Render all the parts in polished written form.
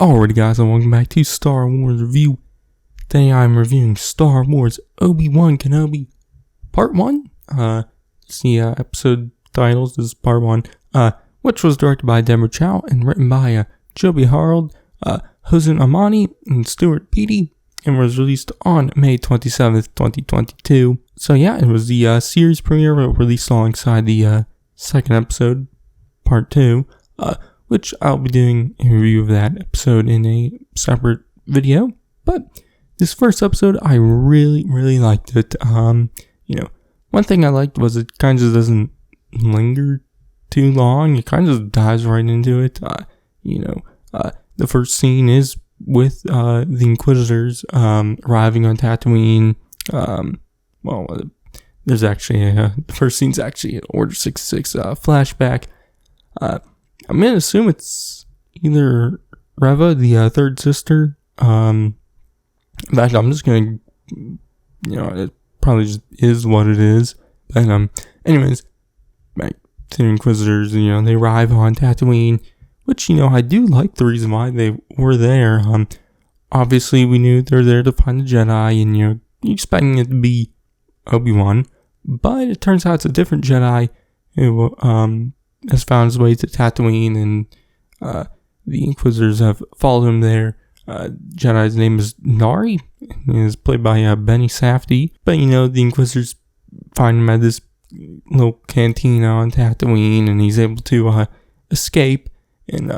Alrighty guys, and welcome back to Star Wars Review. Today I'm reviewing Star Wars Obi-Wan Kenobi Part 1. It's the episode titles. This is Part 1, which was directed by Deborah Chow and written by Joby Harold, Hosen Amani, and Stuart Beatty, and was released on May 27th, 2022. So yeah, it was the series premiere released alongside the second episode, Part 2, which I'll be doing a review of that episode in a separate video. But this first episode, I really liked it. One thing I liked was it kind of doesn't linger too long. It kind of dives right into it. The first scene is with the Inquisitors arriving on Tatooine. There's actually the first scene's actually an Order 66 flashback. I'm going to assume it's either Reva, the third sister. In fact, I'm just going to, it probably just is what it is. But, anyways, back to the Inquisitors, they arrive on Tatooine, which, I do like the reason why they were there. Obviously, we knew they were there to find the Jedi, and, you're expecting it to be Obi-Wan, but it turns out it's a different Jedi who, has found his way to Tatooine, and the Inquisitors have followed him there. Jedi's name is Nari, and is played by Benny Safdie. But the Inquisitors find him at this little cantina on Tatooine, and he's able to escape. And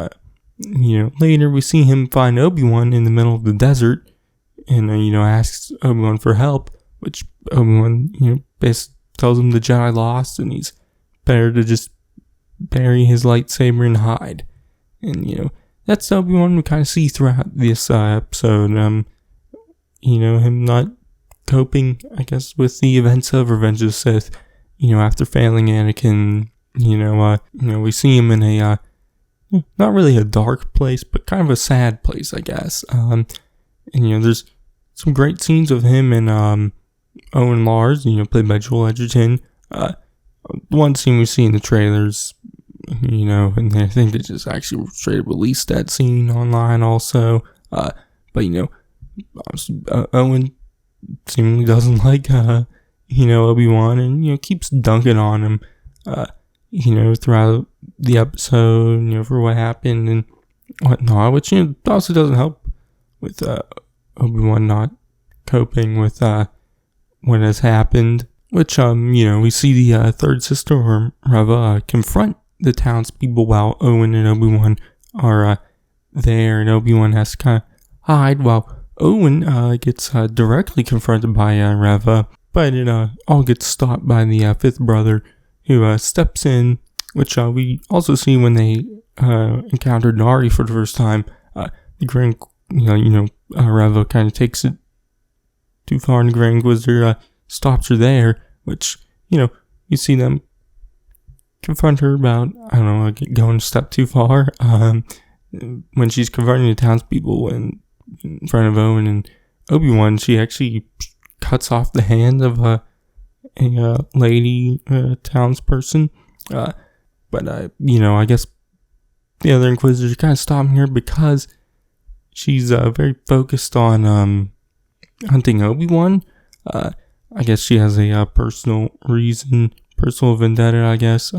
later we see him find Obi-Wan in the middle of the desert, and asks Obi-Wan for help, which Obi-Wan basically tells him the Jedi lost, and he's better to just bury his lightsaber and hide. And that's Obi-Wan we kind of see throughout this episode. Him not coping, I guess, with the events of Revenge of the Sith. After failing Anakin, we see him in a not really a dark place, but kind of a sad place, I guess. There's some great scenes of him and Owen Lars, played by Joel Edgerton. One scene we see in the trailers, and I think they just actually straight up released that scene online also. But Owen seemingly doesn't like, Obi-Wan, and, keeps dunking on him, throughout the episode, for what happened and whatnot, which, also doesn't help with, Obi-Wan not coping with, what has happened. Which, we see the third sister, or Reva, confront the townspeople while Owen and Obi-Wan are there, and Obi-Wan has to kind of hide while Owen gets directly confronted by Reva, but it all gets stopped by the fifth brother, who steps in, which we also see when they encounter Nari for the first time. The Grand, Reva kind of takes it too far, and the Grand Inquisitor stops her there, which, you see them confront her about, going a step too far. When she's confronting the townspeople in front of Owen and Obi-Wan, she actually cuts off the hand of a lady townsperson. But I guess the other Inquisitors are kind of stopping her because she's very focused on hunting Obi-Wan. I guess she has a personal vendetta, I guess,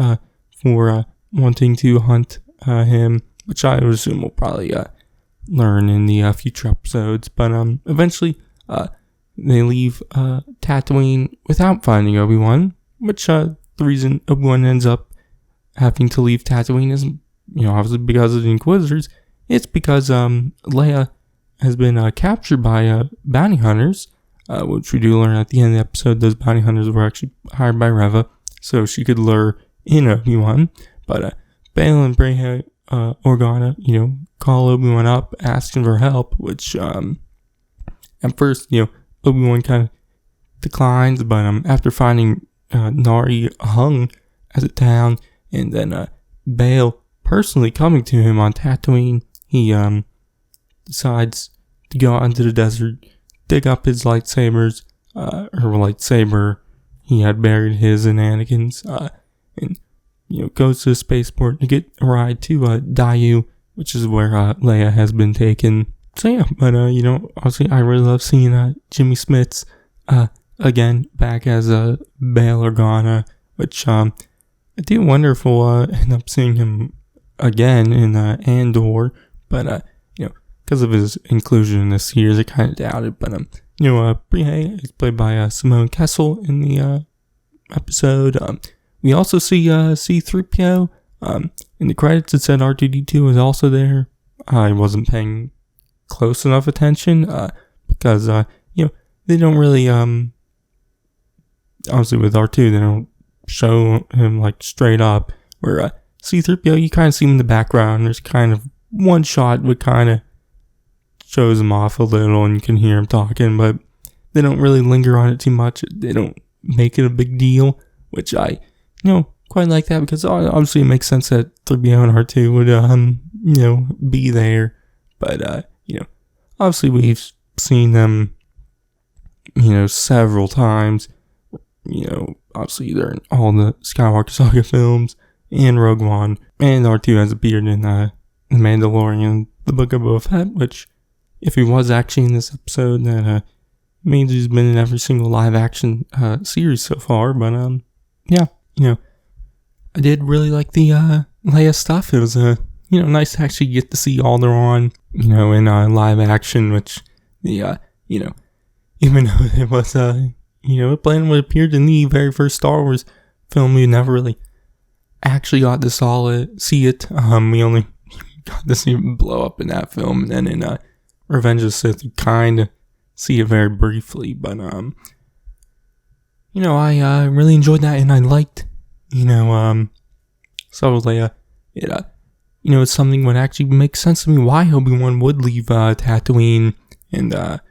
for wanting to hunt him, which I would assume we'll probably learn in the future episodes. But eventually, they leave Tatooine without finding Obi-Wan, which the reason Obi-Wan ends up having to leave Tatooine isn't, obviously because of the Inquisitors. It's because Leia has been captured by bounty hunters. Which we do learn at the end of the episode, those bounty hunters were actually hired by Reva, so she could lure in Obi-Wan. But Bail and Breha Organa, call Obi-Wan up, asking for help, which at first, Obi-Wan kind of declines, but after finding Nari hung at the town, and then Bail personally coming to him on Tatooine, he decides to go out into the desert, dig up his lightsabers, he had buried his and Anakin's, and, goes to the spaceport to get a ride to Dayu, which is where Leia has been taken. So yeah, but obviously I really love seeing Jimmy Smits again back as Bail Organa, which I do wonder if we'll end up seeing him again in Andor, but because of his inclusion in this series, I kind of doubt it. But Brienne is played by Simone Kessel in the episode. We also see C-3PO. In the credits, it said R2-D2 was also there. I wasn't paying close enough attention because they don't really obviously with R2 they don't show him like straight up. Where C-3PO, you kind of see him in the background. There's kind of one shot which kind of shows him off a little, and you can hear him talking, but they don't really linger on it too much. They don't make it a big deal, which I quite like that, because obviously it makes sense that 3PO and R2 would be there, but obviously we've seen them several times. Obviously they're in all the Skywalker Saga films and Rogue One, and R2 has appeared in The Mandalorian, The Book of Boba Fett, which if he was actually in this episode, that means he's been in every single live action series so far. But I did really like the Leia stuff. It was nice to actually get to see Alderaan in live action, which even though it was a plan what appeared in the very first Star Wars film, we never really actually got to see it. We only got to see it blow up in that film, and then in Revenge of the Sith, you kind of see it very briefly. But I really enjoyed that, and I liked so Leia. It's something would actually make sense to me why Obi-Wan would leave Tatooine, and but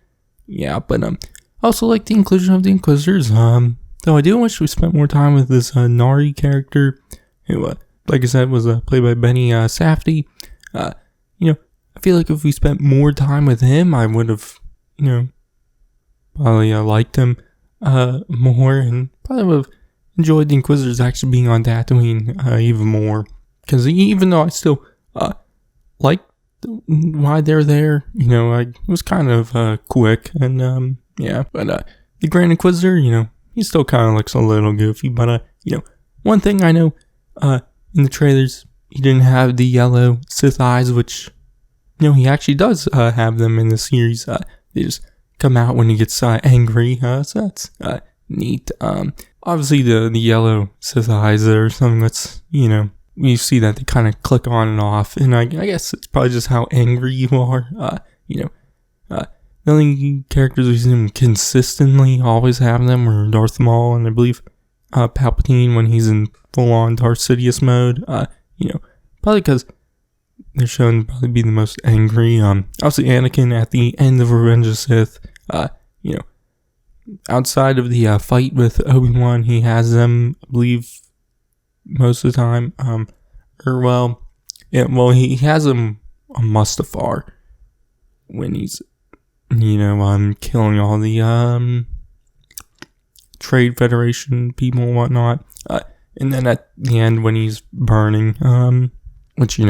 I also like the inclusion of the Inquisitors. Though I do wish we spent more time with this Nari character, who, like I said, was played by Benny Safdie. I feel like if we spent more time with him, I would have, probably liked him more, and probably would have enjoyed the Inquisitors actually being on Tatooine even more. Because even though I still liked why they're there, it was kind of quick, and but the Grand Inquisitor, he still kind of looks a little goofy, but one thing I know in the trailers, he didn't have the yellow Sith eyes, which he actually does have them in the series. They just come out when he gets angry, so that's neat. Obviously the yellow Sith eyes are something that's you see that they kind of click on and off, and I guess it's probably just how angry you are. The only characters we've seen consistently always have them are Darth Maul, and I believe Palpatine when he's in full-on Darth Sidious mode. Probably because they're shown to probably be the most angry. Obviously Anakin at the end of Revenge of the Sith, outside of the fight with Obi-Wan, he has them, I believe, most of the time. He has them on Mustafar when he's killing all the Trade Federation people and whatnot, and then at the end when he's burning, which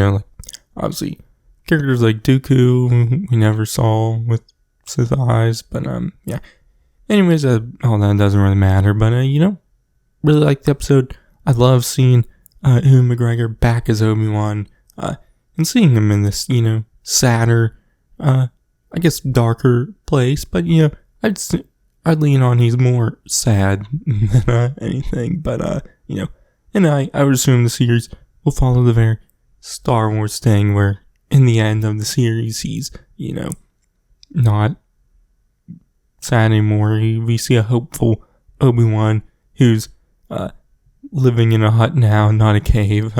obviously characters like Dooku we never saw with Sith eyes, but anyways, all that doesn't really matter. But really like the episode. I love seeing Ewan McGregor back as Obi-Wan, and seeing him in this sadder, I guess darker place, but I'd lean on he's more sad than anything, but and I would assume the series will follow the very Star Wars thing where in the end of the series he's not sad anymore. We see a hopeful Obi-Wan who's living in a hut now, not a cave.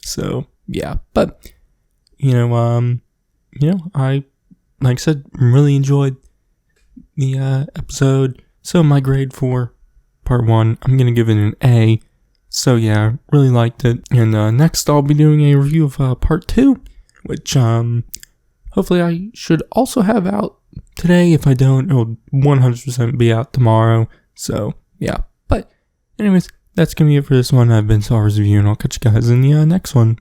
So yeah, but I, like I said, really enjoyed the episode. So my grade for part 1, I'm gonna give it an A. So yeah, really liked it. And next I'll be doing a review of part 2, which hopefully I should also have out today. If I don't, it'll 100% be out tomorrow. So yeah, but anyways, that's gonna be it for this one. I've been Star Wars Review, and I'll catch you guys in the next one.